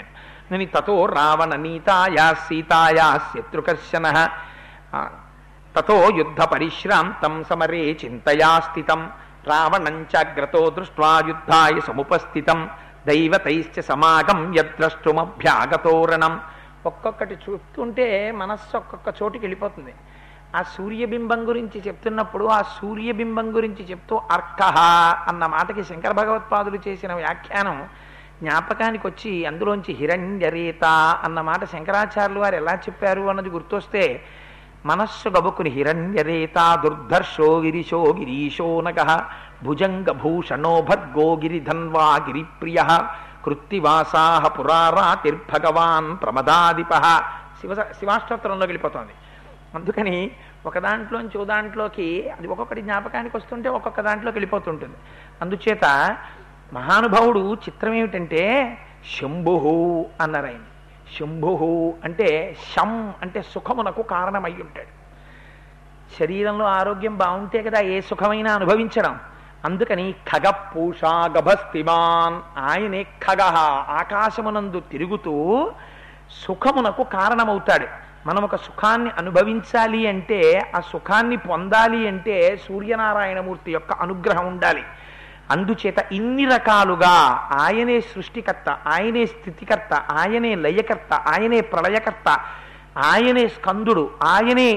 నేను. తతో రావణ నీతాయా సీతాయా శత్రుకర్షణ తతో యుద్ధ పరిశ్రాంతం సమరే చింతయా స్థితం రావణంచాగ్రతో దృష్ట్వా యుద్ధాయ సముపస్థితం దైవతైశ్చ సమాగం యద్ద్రష్టుమభ్యాగతోరణం. ఒక్కొక్కటి చూస్తుంటే మనస్సు ఒక్కొక్క చోటుకి వెళ్ళిపోతుంది. ఆ సూర్యబింబం గురించి చెప్తున్నప్పుడు ఆ సూర్యబింబం గురించి చెప్తూ అర్కహ అన్న మాటకి శంకర భగవత్పాదులు చేసిన వ్యాఖ్యానం జ్ఞాపకానికి వచ్చి అందులోంచి హిరణ్యరేత అన్న మాట శంకరాచార్యులు వారు ఎలా చెప్పారు అన్నది గుర్తొస్తే మనస్సు గబుకుని హిరణ్యరేత దుర్ధర్షో గిరిశో గిరీశో నగ భుజంగ భూషణో భర్గో గిరిధన్వా గిరిప్రియ కృత్తివాసా పురారాతిర్భగవాన్ ప్రమదాదిప. శివాష్టోత్తరంలో వెళ్ళిపోతుంది. అందుకని ఒక దాంట్లోంచి ఓ దాంట్లోకి అది ఒక్కొక్కటి జ్ఞాపకానికి వస్తుంటే ఒక్కొక్క దాంట్లోకి వెళ్ళిపోతుంటుంది. అందుచేత మహానుభావుడు చిత్రం ఏమిటంటే శంభు అన్నారు ఆయన. శంభు అంటే శం అంటే సుఖమునకు కారణమై ఉంటాడు. శరీరంలో ఆరోగ్యం బాగుంటే కదా ఏ సుఖమైనా అనుభవించడం. అందుకని ఖగపూషా గభస్తిమాన్, ఆయనే ఖగ ఆకాశమునందు తిరుగుతూ సుఖమునకు కారణమవుతాడు. మనం ఒక సుఖాన్ని అనుభవించాలి అంటే ఆ సుఖాన్ని పొందాలి అంటే సూర్యనారాయణమూర్తి యొక్క అనుగ్రహం ఉండాలి. అందుచేత ఇన్ని రకాలుగా ఆయనే సృష్టికర్త, ఆయనే స్థితికర్త, ఆయనే లయకర్త, ఆయనే ప్రళయకర్త, ఆయనే స్కందుడు, ఆయనే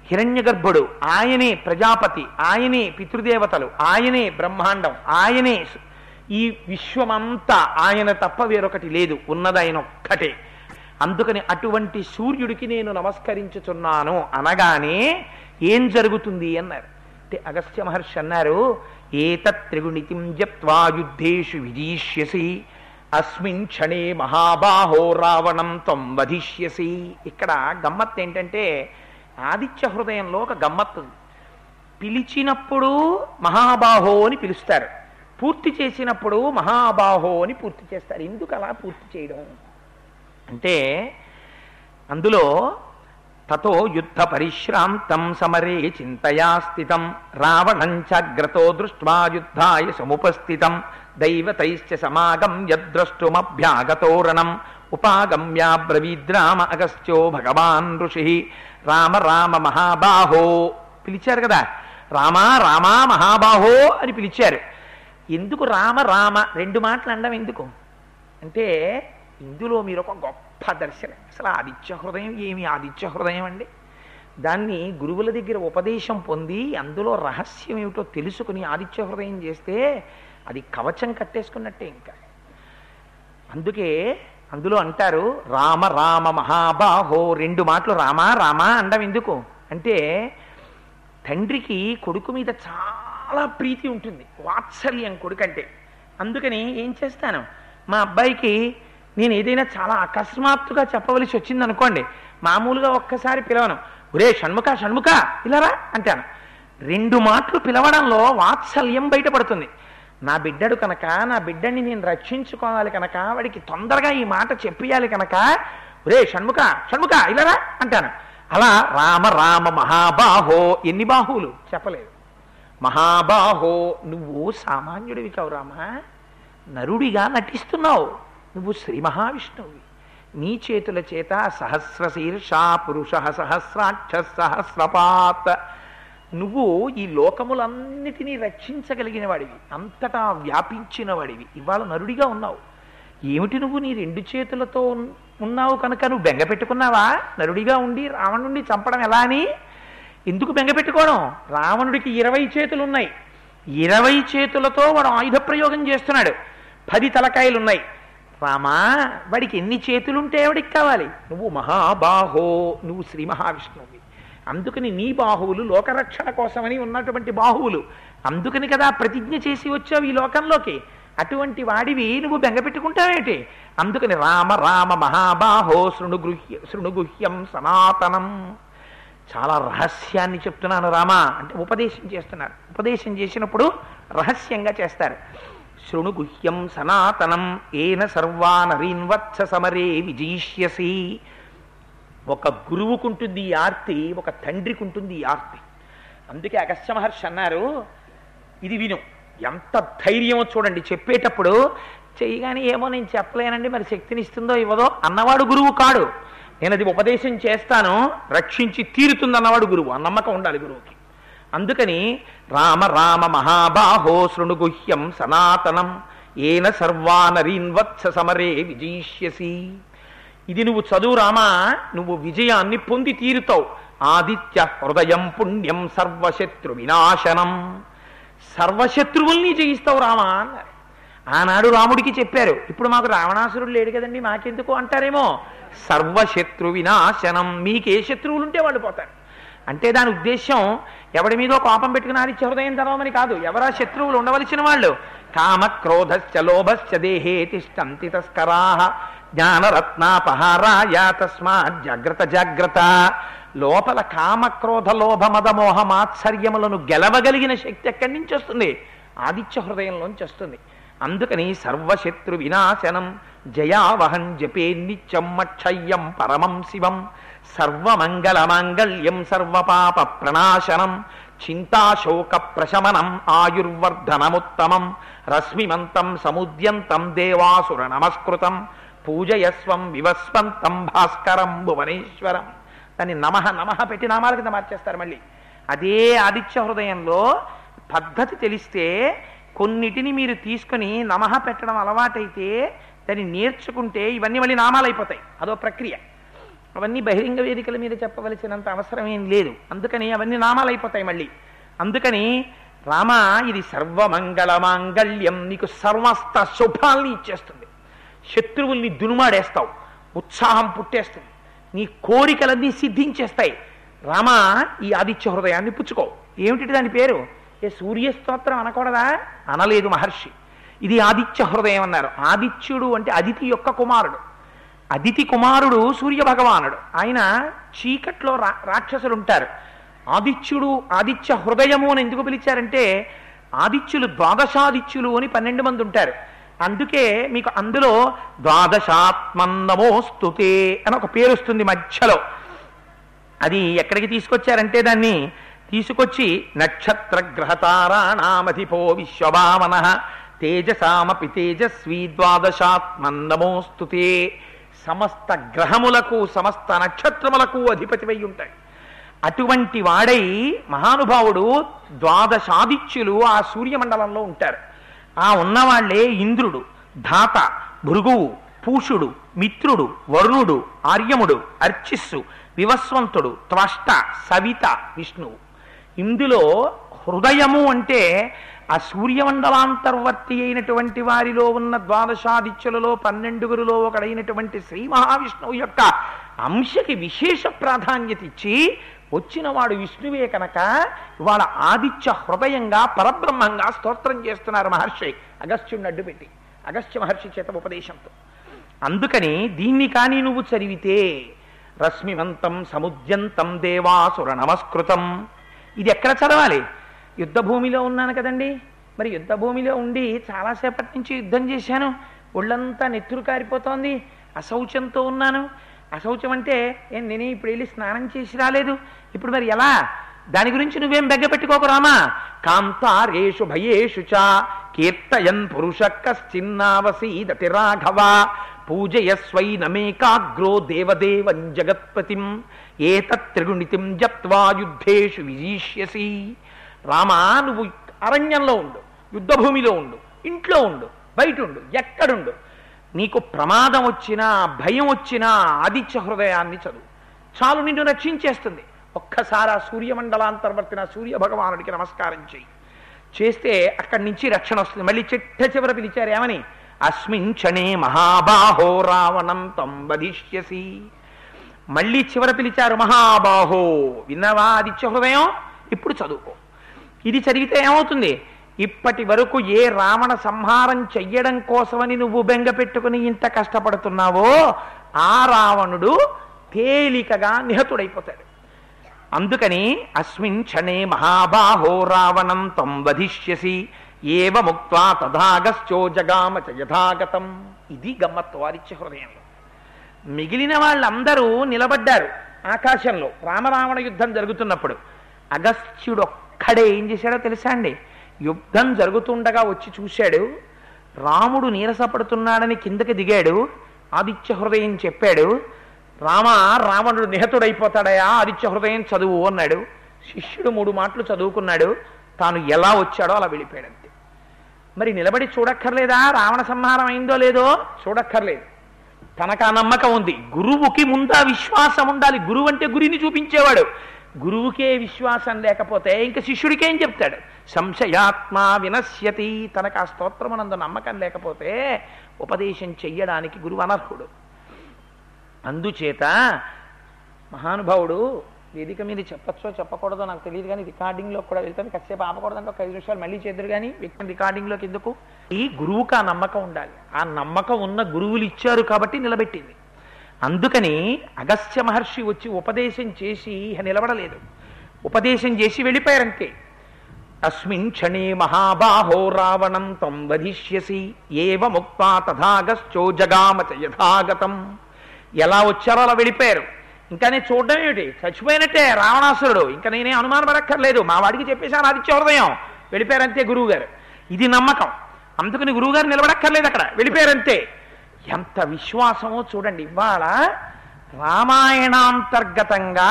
హిరణ్యగర్భుడు, ఆయనే ప్రజాపతి, ఆయనే పితృదేవతలు, ఆయనే బ్రహ్మాండం, ఆయనే ఈ విశ్వమంతా ఆయన తప్ప వేరొకటి లేదు, ఉన్నది ఆయన ఒక్కటే. అందుకని అటువంటి సూర్యుడికి నేను నమస్కరించుచున్నాను అనగానే ఏం జరుగుతుంది అన్నారు. అంటే అగస్త్య మహర్షి అన్నారు, ఏతత్ త్రిగుణితిం జప్త్వా యుద్ధేషు విజీష్యసి అస్మిన్ క్షణే మహాబాహో రావణం త్వం వధిష్యసి. ఇక్కడ గమ్మత్తు ఏంటంటే ఆదిత్య హృదయంలో ఒక గమ్మత్తు. పిలిచినప్పుడు మహాబాహో అని పిలుస్తారు, పూర్తి చేసినప్పుడు మహాబాహో అని పూర్తి చేస్తారు. ఎందుకు అలా పూర్తి చేయడం అంటే అందులో తతో యుద్ధ పరిశ్రాంతం సమరే చింతయా స్థితం రావణంచాగ్రతో దృష్ట్వా యుద్ధాయ సముపస్థితం దైవతైశ్చ సమాగం యద్ద్రష్టుమభ్యాగతోరణం ఉపాగమ్యాబ్రవీద్రామ అగస్త్యో భగవాన్ ఋషి రామ రామ మహాబాహో. పిలిచారు కదా, రామా రామా మహాబాహో అని పిలిచారు. ఎందుకు రామ రామ రెండు మాటలు అనడం ఎందుకు అంటే ఇందులో మీరు ఒక గొప్ప దర్శనం. అసలు ఆదిత్య హృదయం ఏమి ఆదిత్య హృదయం అండి. దాన్ని గురువుల దగ్గర ఉపదేశం పొంది అందులో రహస్యం ఏమిటో తెలుసుకుని ఆదిత్య హృదయం చేస్తే అది కవచం కట్టేసుకున్నట్టే. ఇంకా అందుకే అందులో అంటారు రామ రామ మహాబాహో. రెండు మాటలు రామా రామా అండం ఎందుకు అంటే తండ్రికి కొడుకు మీద చాలా ప్రీతి ఉంటుంది, వాత్సల్యం కొడుకంటే. అందుకని ఏం చేస్తాను, మా అబ్బాయికి నేను ఏదైనా చాలా అకస్మాత్తుగా చెప్పవలసి వచ్చింది అనుకోండి, మామూలుగా ఒక్కసారి పిలవను, ఒరే షణ్ముఖ షణ్ముఖ ఇలారా అంటాను. రెండు మాటలు పిలవడంలో వాత్సల్యం బయటపడుతుంది. నా బిడ్డడు కనుక, నా బిడ్డని నేను రక్షించుకోవాలి కనుక, వాడికి తొందరగా ఈ మాట చెప్పియాలి కనుక ఒరే షణ్ముఖ షణ్ముఖ ఇలారా అంటాను. అలా రామ రామ మహాబాహో. ఎన్ని బాహువులు చెప్పలేదు. మహాబాహో, నువ్వు సామాన్యుడివి కావు రామా, నరుడిగా నటిస్తున్నావు. నువ్వు శ్రీ మహావిష్ణువువి. నీ చేతుల చేత సహస్రశీర్ష పురుష సహస్రాక్ష సహస్రపాత్, నువ్వు ఈ లోకములన్నిటినీ రక్షించగలిగిన వాడివి, అంతటా వ్యాపించిన వాడివి. ఇవాళ నరుడిగా ఉన్నావు. ఏమిటి నువ్వు నీ రెండు చేతులతో ఉన్నావు కనుక నువ్వు బెంగ పెట్టుకున్నావా? నరుడిగా ఉండి రావణుడిని చంపడం ఎలా అని ఎందుకు బెంగ పెట్టుకోవడం? రావణుడికి 20 చేతులు ఉన్నాయి. 20 చేతులతో వాడు ఆయుధ ప్రయోగం చేస్తున్నాడు. 10 తలకాయలు ఉన్నాయి. రామా, వాడికి ఎన్ని చేతులుంటే వాడికి కావాలి? నువ్వు మహాబాహో, నువ్వు శ్రీ మహావిష్ణువువి. అందుకని నీ బాహువులు లోకరక్షణ కోసమని ఉన్నటువంటి బాహువులు. అందుకని కదా ప్రతిజ్ఞ చేసి వచ్చావు ఈ లోకంలోకి. అటువంటి వాడివి నువ్వు బెంగ పెట్టుకుంటావేంటి? అందుకని రామ రామ మహాబాహో శృణుగుహ్యం సనాతనం. చాలా రహస్యాన్ని చెప్తున్నాను రామా అంటే ఉపదేశం చేస్తున్నారు. ఉపదేశం చేసినప్పుడు రహస్యంగా చేస్తారు. శృణుగుహ్యం సనాతనం ఏన సర్వానరీన్వత్స సమరే విజయిష్యసి. ఒక గురువుకుంటుంది ఈ ఆర్తి, ఒక తండ్రికి ఉంటుంది ఈ ఆర్తి. అందుకే అగస్త్య మహర్షి అన్నారు, ఇది విను, ఎంత ధైర్యమో చూడండి. చెప్పేటప్పుడు చెయ్యగానే ఏమో నేను చెప్పలేనండి, మరి శక్తినిస్తుందో ఇవ్వదో అన్నవాడు గురువు కాడు. నేను అది ఉపదేశం చేస్తాను, రక్షించి తీరుతుందన్నవాడు గురువు. ఆ నమ్మకం ఉండాలి గురువుకి. అందుకని రామ రామ మహాబాహో శృణుగుహ్యం సనాతనం ఏన సర్వానరీన్వత్స సమరే విజయిష్యసి. ఇది నువ్వు చదువు రామా, నువ్వు విజయాన్ని పొంది తీరుతావు. ఆదిత్య హృదయం పుణ్యం సర్వశత్రు వినాశనం. సర్వశత్రువుల్ని జయిస్తావు రామా అన్నారు. ఆనాడు రాముడికి చెప్పారు. ఇప్పుడు మాకు రావణాసురుడు లేడు కదండి, మాకెందుకు అంటారేమో. సర్వశత్రు వినాశనం. మీకే శత్రువులుంటే వాళ్ళు పోతారు అంటే దాని ఉద్దేశం ఎవడి మీదో కోపం పెట్టుకుని ఆదిత్య హృదయం తెరవమని కాదు. ఎవరా శత్రువులు ఉండవలసిన వాళ్ళు? కామ క్రోధశ్చ లోభశ్చ దేహే తిష్టంతి తస్కరాః జ్ఞానరత్నాపహారాయ తస్మాత్ జాగ్రత్త జాగ్రత్త. లోపల కామ క్రోధ లోభ మద మోహ మాత్సర్యములను గెలవగలిగిన శక్తి ఎక్కడి నుంచి వస్తుంది? ఆదిత్య హృదయంలోంచి వస్తుంది. అందుకని సర్వశత్రు వినాశనం జయావహం జపే నిత్యం మక్షయ్యం పరమం శివం సర్వమంగళ మాంగళ్యం సర్వపాప ప్రణాశనం చింతాశోక ప్రశమనం ఆయుర్వర్ధనముత్తమం రశ్మిమంతం సముద్యంతం దేవాసుర నమస్కృతం పూజయస్వం వివస్వంతం భాస్కరం భువనేశ్వరం. దాన్ని నమః నమః పెట్టి నామాల కింద మార్చేస్తారు మళ్ళీ. అదే ఆదిత్య హృదయంలో పద్ధతి తెలిస్తే కొన్నిటిని మీరు తీసుకుని నమః పెట్టడం అలవాటైతే దాన్ని నేర్చుకుంటే ఇవన్నీ మళ్ళీ నామాలు అయిపోతాయి. అదో ప్రక్రియ. అవన్నీ బహిరంగ వేదికల మీద చెప్పవలసినంత అవసరం ఏం లేదు. అందుకని అవన్నీ నామాలు అయిపోతాయి మళ్ళీ. అందుకని రామ, ఇది సర్వమంగళ మాంగళ్యం, నీకు సమస్త శుభాల్ని ఇచ్చేస్తుంది. శత్రువుల్ని దునుమాడేస్తావు, ఉత్సాహం పుట్టేస్తుంది, నీ కోరికలన్నీ సిద్ధించేస్తాయి. రామ, ఈ ఆదిత్య హృదయాన్ని పుచ్చుకో. ఏమిటి దాని పేరు? సూర్యస్తోత్రం అనకూడదా? అనలేదు మహర్షి. ఇది ఆదిత్య హృదయం అన్నారు. ఆదిత్యుడు అంటే అదితి యొక్క కుమారుడు. అదితి కుమారుడు సూర్య భగవానుడు. ఆయన చీకట్లో రాక్షసులు ఉంటారు. ఆదిత్యుడు ఆదిత్య హృదయము అని ఎందుకు పిలిచారంటే ఆదిత్యులు ద్వాదశాదిత్యులు అని 12 మంది ఉంటారు. అందుకే మీకు అందులో ద్వాదశాత్మన్నమోస్తుతే అని ఒక పేరు వస్తుంది మధ్యలో. అది ఎక్కడికి తీసుకొచ్చారంటే దాన్ని తీసుకొచ్చి నక్షత్ర గ్రహతారాణామధిపో విశ్వభావన తేజసామపి తేజస్వీ ద్వాదశాత్మన్నమోస్తుతే. సమస్త గ్రహములకు సమస్త నక్షత్రములకు అధిపతివై ఉంటాయి. అటువంటి వాడై మహానుభావుడు ద్వాదశాదిత్యులు ఆ సూర్యమండలంలో ఉంటారు. ఆ ఉన్నవాళ్లే ఇంద్రుడు, ధాత, భృగువు, పూషుడు, మిత్రుడు, వరుణుడు, ఆర్యముడు, అర్చిస్సు, వివస్వంతుడు, త్వష్ట, సవిత, విష్ణువు. ఇందులో హృదయము అంటే ఆ సూర్యమండలాంతర్వర్తి అయినటువంటి వారిలో ఉన్న ద్వాదశాదిత్యులలో 12గురులో ఒకడైనటువంటి శ్రీ మహావిష్ణువు యొక్క అంశకి విశేష ప్రాధాన్యత ఇచ్చి వచ్చిన వాడు విష్ణువే కనుక ఇవాళ ఆదిత్య హృదయంగా పరబ్రహ్మంగా స్తోత్రం చేస్తున్నారు మహర్షి అగస్త్యుడిని అడ్డుపెట్టి, అగస్త్య మహర్షి చేత ఉపదేశంతో. అందుకని దీన్ని కానీ నువ్వు చదివితే రశ్మిమంతం సముద్యంతం దేవాసుర నమస్కృతం. ఇది ఎక్కడ చదవాలి? యుద్ధభూమిలో ఉన్నాను కదండి. మరి యుద్ధభూమిలో ఉండి చాలాసేపటి నుంచి యుద్ధం చేశాను, ఒళ్ళంతా నెత్తురు కారిపోతోంది, అశౌచంతో ఉన్నాను. అశౌచం అంటే నేనే ఇప్పుడు వెళ్ళి స్నానం చేసి రాలేదు, ఇప్పుడు మరి ఎలా దాని గురించి నువ్వేం బెగ్గ పెట్టుకోకు రామా. కాంతారేషు భయేషు చ కీర్తయన్ పురుష కశ్చిన్నావసీదతి రాఘవ పూజయస్వైనమేకాగ్రో దేవదేవం జగత్పతిం ఏతత్త్రిగుణితిం జప్త్వా యుద్ధేషు విజీష్యసి. రామా, నువ్వు అరణ్యంలో ఉండు, యుద్ధభూమిలో ఉండు, ఇంట్లో ఉండు, బయట ఉండు, ఎక్కడుండు, నీకు ప్రమాదం వచ్చినా భయం వచ్చినా ఆదిత్య హృదయాన్ని చదువు, చాలు నిన్ను రక్షించేస్తుంది. ఒక్కసారి ఆ సూర్యమండలాంతర్వర్తిన సూర్య భగవానుడికి నమస్కారం చేయి. చేస్తే అక్కడి నుంచి రక్షణ వస్తుంది. మళ్ళీ చిట్ట చివర పిలిచారు ఏమని? అస్మిన్ క్షణే మహాబాహో రావణం తం వధిష్యసి. మళ్ళీ చివర పిలిచారు మహాబాహో. విన్నావా ఆదిత్య హృదయం? ఇప్పుడు చదువుకో. ఇది చదివితే ఏమవుతుంది? ఇప్పటి వరకు ఏ రావణ సంహారం చెయ్యడం కోసమని నువ్వు బెంగ పెట్టుకుని ఇంత కష్టపడుతున్నావో ఆ రావణుడు తేలికగా నిహతుడైపోతాడు. అందుకని అస్మిన్ క్షణే మహాబాహో రావణం తం వధిష్యసి ఏవ ముక్త్వా తథాగశ్చో జగామ చ యథాగతం. ఇది గమ్మత్తు ఆదిత్య హృదయంలో. మిగిలిన వాళ్ళందరూ నిలబడ్డారు ఆకాశంలో రామరావణ యుద్ధం జరుగుతున్నప్పుడు. అగస్త్యుడు ఒక్కడే ఏం చేశాడో తెలుసా అండి? యుద్ధం జరుగుతుండగా వచ్చి చూశాడు, రాముడు నీరసపడుతున్నాడని కిందకి దిగాడు. ఆదిత్య హృదయం చెప్పాడు, రావణుడు నిహతుడైపోతాడయా, ఆదిత్య హృదయం చదువు అన్నాడు. శిష్యుడు 3 మాటలు చదువుకున్నాడు. తాను ఎలా వచ్చాడో అలా వెళ్ళిపోయాడు అంతే. మరి నిలబడి చూడక్కర్లేదా రావణ సంహారం అయిందో లేదో? చూడక్కర్లేదు. తనకు ఆ నమ్మకం ఉంది. గురువుకి ముందు ఆ విశ్వాసం ఉండాలి. గురువు అంటే గురిని చూపించేవాడు. గురువుకే విశ్వాసం లేకపోతే ఇంకా శిష్యుడికేం చెప్తాడు? సంశయాత్మ వినశ్యతి. తనకు ఆ స్తోత్రమునందు నమ్మకం లేకపోతే ఉపదేశం చెయ్యడానికి గురువు అనర్హుడు. అందుచేత మహానుభావుడు వేదిక మీద చెప్పచ్చో చెప్పకూడదో నాకు తెలియదు, కానీ రికార్డింగ్లో కూడా వెళ్తాను. కాసేపు ఆపకూడదంటే ఒక 5 నిమిషాలు మళ్ళీ చేద్దరు, కానీ రికార్డింగ్లోకి ఎందుకు? ఈ గురువుకు ఆ నమ్మకం ఉండాలి. ఆ నమ్మకం ఉన్న గురువులు ఇచ్చారు కాబట్టి నిలబెట్టింది. అందుకని అగస్త్య మహర్షి వచ్చి ఉపదేశం చేసి నిలబడలేదు, ఉపదేశం చేసి వెళ్ళిపోయారంతే. అస్మిన్ క్షణే మహాబాహో రావణం తం వధిష్యసి ఏవ ముక్త్వా తథాగశ్చో జగామ చ యథాగతం. ఎలా వచ్చారో అలా వెళ్ళిపోయారు. ఇంకా నేను చూడడం ఏమిటి? చచ్చిపోయినట్టే రావణాసురుడు. ఇంకా నేనే అనుమానం పడక్కర్లేదు, మా వాడికి చెప్పేశాను ఆదిత్య హృదయం. వెళ్ళిపోయారంతే గురువు గారు. ఇది నమ్మకం. అందుకని గురువుగారు నిలబడక్కర్లేదు, అక్కడ వెళ్ళిపోయారంతే. ఎంత విశ్వాసమో చూడండి. ఇవాళ రామాయణాంతర్గతంగా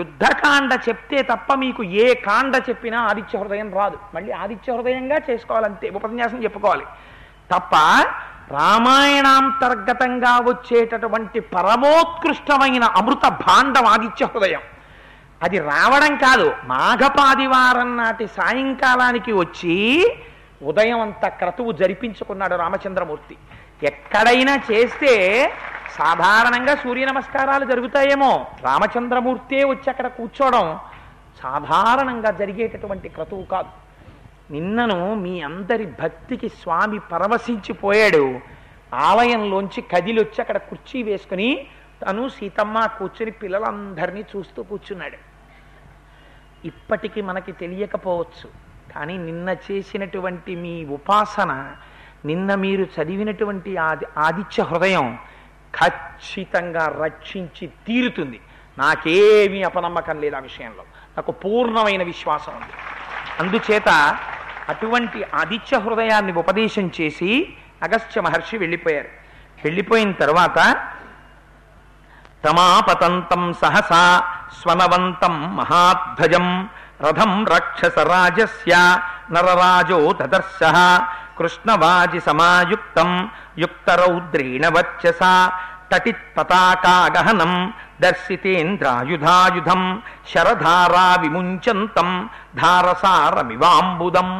యుద్ధకాండ చెప్తే తప్ప మీకు ఏ కాండ చెప్పినా ఆదిత్య హృదయం రాదు. మళ్ళీ ఆదిత్య హృదయంగా చేసుకోవాలంతే, ఉపన్యాసం చెప్పుకోవాలి తప్ప రామాయణాంతర్గతంగా వచ్చేటటువంటి పరమోత్కృష్టమైన అమృత భాండం ఆదిత్య హృదయం. అది రావడం కాదు, మాఘపాదివారం నాటి సాయంకాలానికి వచ్చి ఉదయం అంతా క్రతువు జరిపించుకున్నాడు రామచంద్రమూర్తి. ఎక్కడైనా చేస్తే సాధారణంగా సూర్య నమస్కారాలు జరుగుతాయేమో, రామచంద్రమూర్తే వచ్చి అక్కడ కూర్చోవడం సాధారణంగా జరిగేటటువంటి క్రతువు కాదు. నిన్నను మీ అందరి భక్తికి స్వామి పరవశించిపోయాడు. ఆలయంలోంచి కదిలొచ్చి అక్కడ కుర్చీ వేసుకుని తను సీతమ్మ కూర్చుని పిల్లలందరినీ చూస్తూ కూర్చున్నాడు. ఇప్పటికీ మనకి తెలియకపోవచ్చు, కానీ నిన్న చేసినటువంటి మీ ఉపాసన, నిన్న మీరు చదివినటువంటి ఆదిత్య హృదయం ఖచ్చితంగా రక్షించి తీరుతుంది. నాకేమీ అపనమ్మకం లేదు ఆ విషయంలో, నాకు పూర్ణమైన విశ్వాసం ఉంది. అందుచేత అటువంటి ఆదిత్య హృదయాన్ని ఉపదేశం చేసి అగస్త్య మహర్షి వెళ్ళిపోయారు. వెళ్ళిపోయిన తర్వాత తమాపతంతం సహసా స్వనవంతం మహాధ్వజం రథం రాక్షసరాజస్య నరరాజో దదర్శః కృష్ణవాజి సమాయుక్తం యుక్తరౌద్రేణ వచ్చసా తటిత్ పతాకాగహనం దర్శితేంద్రాయుధాయుధం శరధారా విముంచంతం ధారసారమివాంబుదం.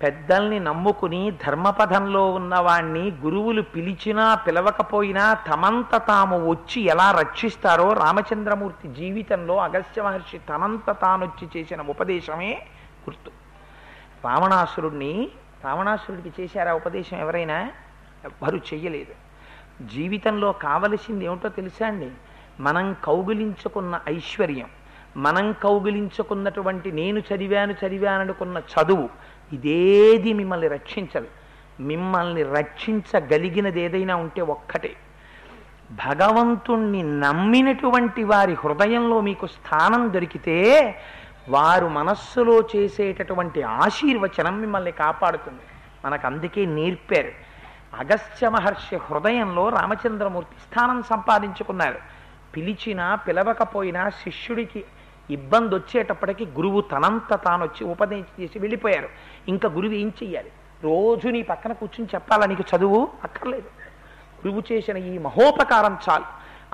పెద్దల్ని నమ్ముకుని ధర్మపథంలో ఉన్నవాణ్ణి గురువులు పిలిచినా పిలవకపోయినా తమంత తాము వచ్చి ఎలా రక్షిస్తారో రామచంద్రమూర్తి జీవితంలో అగస్త్య మహర్షి తనంత తానొచ్చి చేసిన ఉపదేశమే గుర్తు. రావణాసురుడికి చేశారా ఉపదేశం ఎవరైనా? ఎవ్వరూ చెయ్యలేదు. జీవితంలో కావలసింది ఏమిటో తెలుసా అండి? మనం కౌగిలించుకున్న ఐశ్వర్యం, మనం కౌగిలించుకున్నటువంటి నేను చదివాననుకున్న చదువు, ఇదేది మిమ్మల్ని రక్షించదు. మిమ్మల్ని రక్షించగలిగినది ఏదైనా ఉంటే ఒక్కటే, భగవంతుణ్ణి నమ్మినటువంటి వారి హృదయంలో మీకు స్థానం దొరికితే వారు మనస్సులో చేసేటటువంటి ఆశీర్వచనం మిమ్మల్ని కాపాడుతుంది. మనకు అందుకే నేర్పారు. అగస్త్య మహర్షి హృదయంలో రామచంద్రమూర్తి స్థానం సంపాదించుకున్నారు. పిలిచినా పిలవకపోయినా శిష్యుడికి ఇబ్బంది వచ్చేటప్పటికి గురువు తనంత తాను వచ్చి ఉపదేశం చేసి వెళ్ళిపోయారు. ఇంకా గురువు ఏం చెయ్యాలి? రోజు నీ పక్కన కూర్చుని చెప్పాలా నీకు చదువు? అక్కర్లేదు. గురువు చేసిన ఈ మహోపకారం చాలు.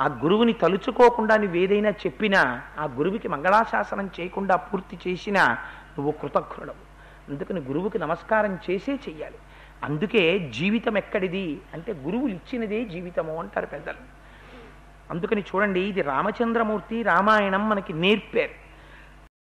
ఆ గురువుని తలుచుకోకుండా నువ్వు ఏదైనా చెప్పినా, ఆ గురువుకి మంగళాశాసనం చేయకుండా పూర్తి చేసినా నువ్వు కృతజ్ఞుడవు. అందుకని గురువుకి నమస్కారం చేసే చెయ్యాలి. అందుకే జీవితం ఎక్కడిది అంటే గురువులు ఇచ్చినదే జీవితము అంటారు పెద్దలు. అందుకని చూడండి, ఇది రామచంద్రమూర్తి రామాయణం మనకి నేర్పారు.